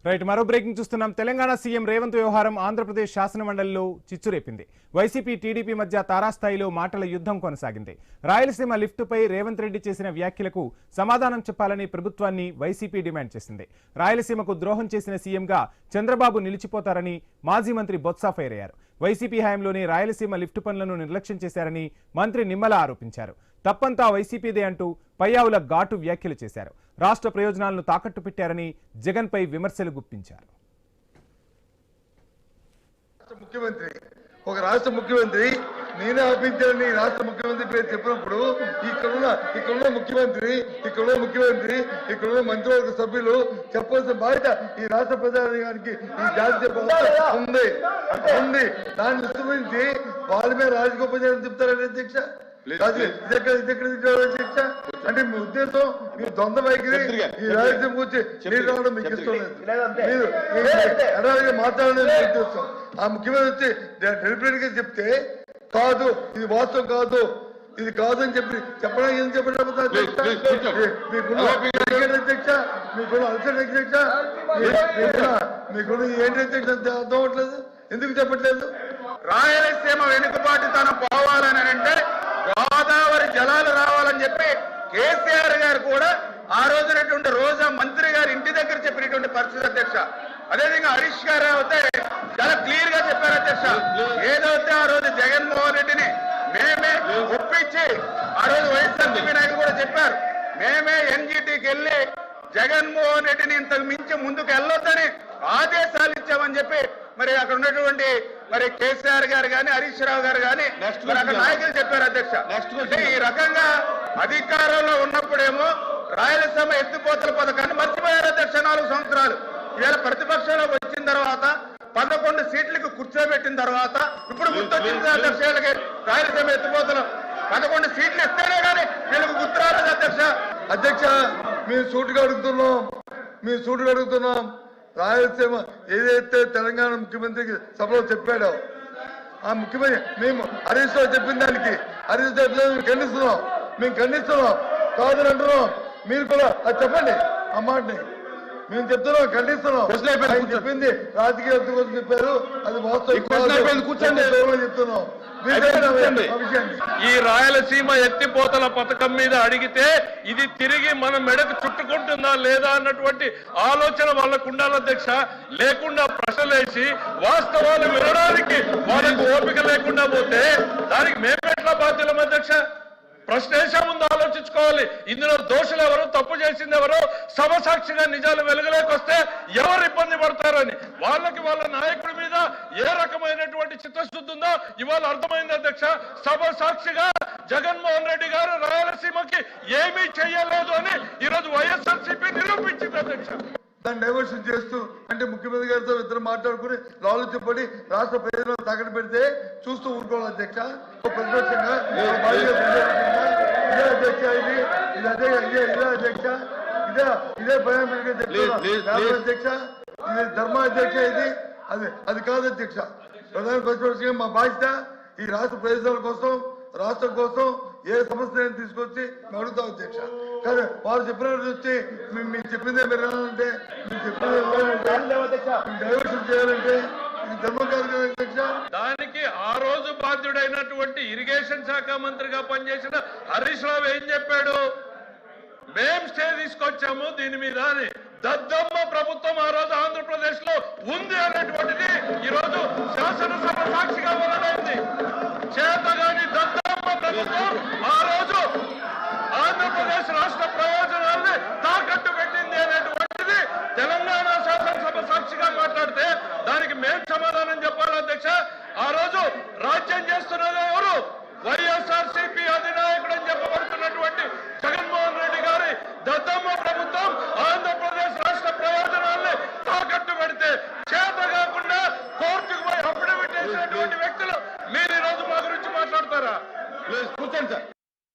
Right, మరో breaking చూస్తున్నాం. Telangana CM Revanth వ్యవహారం ఆంధ్రప్రదేశ్ శాసనమండలిలో చిచ్చురేపింది. వైసీపీ టీడీపీ మధ్య తారాస్థాయిలో మాటల యుద్ధం కొనసాగింది. రాయలసీమ లిఫ్టుపై రేవంత్ రెడ్డి చేసిన వ్యాఖ్యలకు సమాధానం చెప్పాలని ప్రభుత్వాన్ని వైసీపీ డిమాండ్ చేసింది. రాయలసీమకు ద్రోహం చేసిన సీఎంగా చంద్రబాబు నిలిచిపోతారని మాజీ మంత్రి బొత్స ఫైర్ అయ్యారు. వైసీపీ హయాంలోనే రాయలసీమ లిఫ్టు పనులను నిర్లక్ష్యం చేశారని మంత్రి నిమ్మల ఆరోపించారు. తప్పంతా వైసీపీదే అంటూ పయ్యావుల ఘాటు వ్యాఖ్యలు చేశారు. రాష్ట్ర ప్రయోజనాలను తాకట్టు పెట్టారని జగన్ పై విమర్శలు గుప్పించారు. రాష్ట్ర ముఖ్యమంత్రి నేనే ఆపించాలని రాష్ట్ర ముఖ్యమంత్రి పేరు చెప్పినప్పుడు ఇక్కడున్న ముఖ్యమంత్రి ఇక్కడున్న మంత్రివర్గ సభ్యులు చెప్పాల్సిన బాధ్యత ఈ రాష్ట్ర ప్రజానికి ఈ జాతీయ ఉంది. దాన్ని విస్తరించి వాళ్ళ మీద రాజగోపాల్ చెప్తారని అధ్యక్ష. అంటే మీ ఉద్దేశం మీరు ద్వంద్వ వైఖరి ఈ రాజకీయం గురించి నీరు రావడం మీకు ఇష్టం లేదు, మీరు మాట్లాడలేదు ఉద్దేశం. ఆ ముఖ్యమంత్రి వచ్చి డెలిబరేట్ గా చెప్తే కాదు ఇది వాస్తవం కాదు ఇది కాదు అని చెప్పడానికి ఏం చెప్పడం మీకున్న అధ్యక్ష మీకున్న అలసట అధ్యక్ష మీకున్న ఏంటి అధ్యక్ష అర్థం అవ్వట్లేదు, ఎందుకు చెప్పట్లేదు? రాయలసీమ వెనుకబాటుతనం పోవాలని అంటే గోదావరి జలాలు రావాలని చెప్పి కేసీఆర్ గారు కూడా ఆ రోజునటువంటి రోజా మంత్రి గారు ఇంటి దగ్గర చెప్పినటువంటి పరిస్థితి అధ్యక్ష. అదేవిధంగా హరీష్ గారు అయితే చాలా క్లియర్ గా చెప్పారు అధ్యక్ష. ఏదైతే ఆ రోజు జగన్మోహన్ రెడ్డిని మేమే ఒప్పించి ఆ రోజు వైఎస్ఆర్సీపీ నాయకులు కూడా చెప్పారు, మేమే ఎన్జీటీకి వెళ్ళి జగన్మోహన్ రెడ్డిని ఇంతకు మించి ముందుకు వెళ్ళొద్దని ఆదేశాలు ఇచ్చామని చెప్పి మరి అక్కడ ఉన్నటువంటి మరి కేసీఆర్ గారు కానీ హరీష్ రావు గారు కానీ అక్కడ నాయకులు చెప్పారు అధ్యక్ష. అంటే ఈ రకంగా అధికారంలో ఉన్నప్పుడేమో రాయలసీమ ఎత్తిపోతల పథకాన్ని మర్చిపోయారు అధ్యక్ష. 4 సంవత్సరాలు ఇవాళ ప్రతిపక్షంలో వచ్చిన తర్వాత 11 సీట్లకు కూర్చోబెట్టిన తర్వాత ఇప్పుడు గుర్తొచ్చింది అధ్యక్ష. రాయలసీమ ఎత్తిపోతలు 11 సీట్లు ఇస్తేనే కానీ వీళ్ళకు గుర్తు రాలేదు అధ్యక్ష. మేము సూటిగా అడుగుతున్నాం రాయలసీమ ఏదైతే తెలంగాణ ముఖ్యమంత్రికి సభలో చెప్పాడో ఆ ముఖ్యమంత్రి మేము హరీష్ రావు చెప్పిన దానికి హరీష్ రావు మేము ఖండిస్తున్నాం కాదని అంటున్నాం. మీరు కూడా అది చెప్పండి, ఆ మాటని మేము చెప్తున్నాం, ఖండిస్తున్నాం. చెప్పింది రాజకీయ కోసం చెప్పారు, అది వాస్తవం కూర్చోండి చెప్తున్నాం. ఈ రాయలసీమ ఎత్తిపోతల పథకం మీద అడిగితే ఇది తిరిగి మన మెడకు చుట్టుకుంటుందా లేదా అన్నటువంటి ఆలోచన వాళ్ళకు ఉండాలి అధ్యక్ష. లేకుండా ప్రశ్నలేసి వాస్తవాలు వినడానికి వాళ్ళకు ఓపిక లేకుండా పోతే దానికి మేమెట్లా బాధ్యులం అధ్యక్ష? ప్రశ్న వేసే ముందు ఆలోచించుకోవాలి. ఇందులో దోషులు ఎవరు, తప్పు చేసింది ఎవరు, సమసాక్షిగా నిజాలు వెలుగులేకొస్తే ఎవరు ఇబ్బంది పడతారని వాళ్ళకి వాళ్ళ నాయకుడి మీద ఏ రకమైనటువంటి చిత్తశుద్ధి ఉందో ఇవాళ అర్థమైంది అధ్యక్ష. సభ సాక్షిగా జగన్మోహన్ రెడ్డి గారు రాయలసీమకి ఏమీ చెయ్యలేదు అని ఈరోజు వైఎస్ఆర్సీపీ నిరూపించింది అధ్యక్ష. దాన్ని డైవర్షన్ చేస్తూ అంటే ముఖ్యమంత్రి గారితో ఇద్దరు మాట్లాడుకుని లాలుచిపడి రాష్ట్ర ప్రయోజనాలు తాకట్టు పెడితే చూస్తూ ఊరుకోవాలి అధ్యక్ష. ప్రతిపక్షంగా ఇదే అధ్యక్ష ఇదే అధ్యక్ష ఇదే ప్రధానమంత్రి చెప్తున్నారు అధ్యక్ష. ఇది ధర్మ అధ్యక్ష, ఇది అది కాదు అధ్యక్ష. ప్రధాన ప్రతిపక్షంగా మా బాధ్యత ఈ రాష్ట్ర ప్రయోజనాల కోసం రాష్ట్రం కోసం ఏ సమస్యను తీసుకొచ్చి అడుగుతాం అధ్యక్ష. కానీ వాళ్ళు చెప్పినట్టు వచ్చి మీరు చెప్పిందే మీరు అంటే మీరు చెప్పిందే డైవర్షన్ చేయాలంటే ఇది ధర్మం కాదు కదా అధ్యక్ష. దానికి ఆ రోజు బాధ్యుడైనటువంటి ఇరిగేషన్ శాఖ మంత్రిగా పనిచేసిన హరీష్ రావు ఏం చెప్పాడు? మేం స్టే తీసుకొచ్చాము దీని మీద అని. దద్దమ్మ ప్రభుత్వం ఆ రోజు ఆంధ్రప్రదేశ్ లో ఉంది అనేటువంటిది ఈరోజు శాసనసభ సాక్షిగా వెల్లడైంది. చేతగాని దద్దమ్మ ప్రభుత్వం ఆ రోజు ఆంధ్రప్రదేశ్ రాష్ట్ర ప్రయోజనాల్ని తాకట్టు పెట్టింది అనేటువంటిది తెలంగాణ శాసనసభ సాక్షిగా మాట్లాడితే